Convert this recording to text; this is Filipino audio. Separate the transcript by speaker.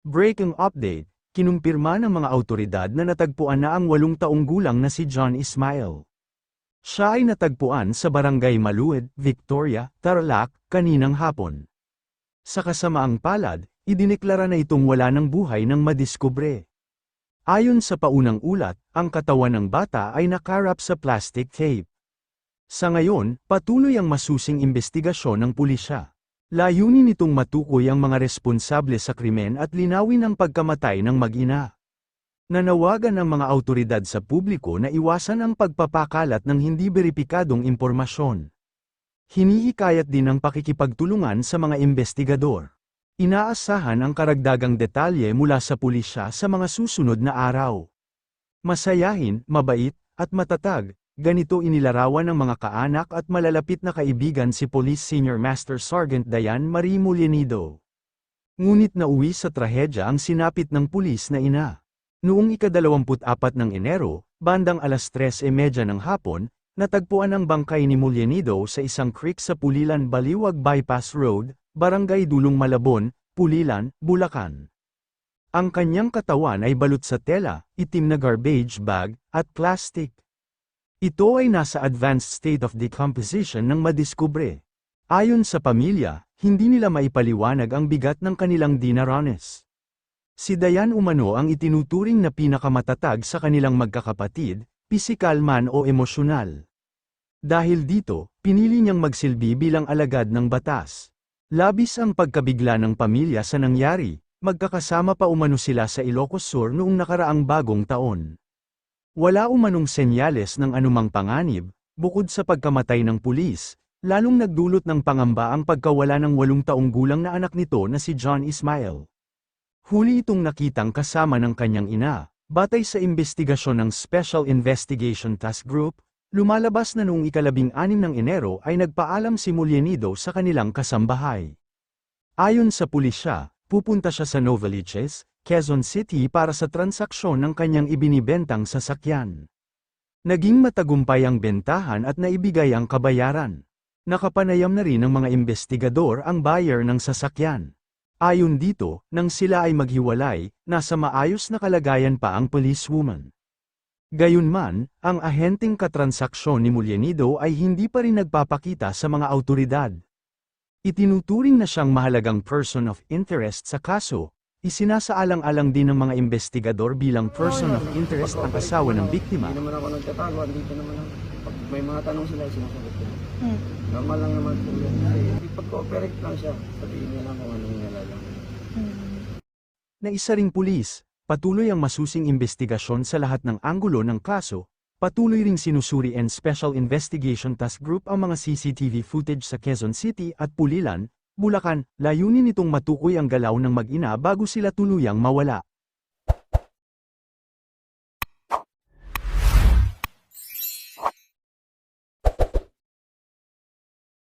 Speaker 1: Breaking update, kinumpirma ng mga awtoridad na natagpuan na ang 8 taong gulang na si John Ismail. Siya ay natagpuan sa Barangay Malued, Victoria, Tarlac, kaninang hapon. Sa kasamaang palad, idineklara na itong wala ng buhay nang madiskubre. Ayon sa paunang ulat, ang katawan ng bata ay nakarap sa plastic tape. Sa ngayon, patuloy ang masusing investigasyon ng pulisya. Layunin nitong matukoy ang mga responsable sa krimen at linawin ang pagkamatay ng mag-ina. Nanawagan ang mga awtoridad sa publiko na iwasan ang pagpapakalat ng hindi beripikadong impormasyon. Hinihikayat din ang pakikipagtulungan sa mga investigador. Inaasahan ang karagdagang detalye mula sa pulisya sa mga susunod na araw. Masayahin, mabait, at matatag, ganito inilarawan ng mga kaanak at malalapit na kaibigan si Police Senior Master Sergeant Diane Marie Mollenido. Ngunit nauwi sa trahedya ang sinapit ng pulis na ina. Noong ika-24 ng Enero, bandang alas 3:30 ng hapon, natagpuan ang bangkay ni Mollenido sa isang creek sa Pulilan Baliwag Bypass Road, Barangay Dulong Malabon, Pulilan, Bulacan. Ang kanyang katawan ay balot sa tela, itim na garbage bag, at plastic. Ito ay nasa advanced state of decomposition nang madiskubre. Ayon sa pamilya, hindi nila maipaliwanag ang bigat ng kanilang dinaranas. Si Diane umano ang itinuturing na pinakamatatag sa kanilang magkakapatid, pisikal man o emosyonal. Dahil dito, pinili niyang magsilbi bilang alagad ng batas. Labis ang pagkabigla ng pamilya sa nangyari, magkakasama pa umano sila sa Ilocos Sur noong nakaraang bagong taon. Wala umanong senyales ng anumang panganib, bukod sa pagkamatay ng pulis, lalong nagdulot ng pangamba ang pagkawala ng 8 taong gulang na anak nito na si John Ismail. Huli itong nakitang kasama ng kanyang ina, batay sa investigasyon ng Special Investigation Task Group, lumalabas na noong ika-16 ng Enero ay nagpaalam si Mollenido sa kanilang kasambahay. Ayon sa pulisya, pupunta siya sa Novaliches, Quezon City para sa transaksyon ng kanyang ibinibentang sasakyan. Naging matagumpay ang bentahan at naibigay ang kabayaran. Nakapanayam na rin ng mga investigador ang buyer ng sasakyan. Ayon dito, nang sila ay maghiwalay, nasa maayos na kalagayan pa ang policewoman. Gayunman, ang ahenteng katransaksyon ni Mollenido ay hindi pa rin nagpapakita sa mga awtoridad. Itinuturing na siyang mahalagang person of interest sa kaso. Isinasaalang-alang din ng mga investigador bilang person of interest ang asawa ng biktima.
Speaker 2: Hindi naman ako nagtatago, andito naman ako. Pag may mga tanong sila, sinasagot ko. Normal lang naman po yan. Pag-cooperate lang siya, sabihin niya lang kung anong nilalang.
Speaker 1: Na isa ring pulis, patuloy ang masusing investigasyon sa lahat ng anggulo ng kaso, patuloy ring sinusuri and Special Investigation Task Group ang mga CCTV footage sa Quezon City at Pulilan, Bulacan, layunin nitong matukoy ang galaw ng mag-ina bago sila tuluyang mawala.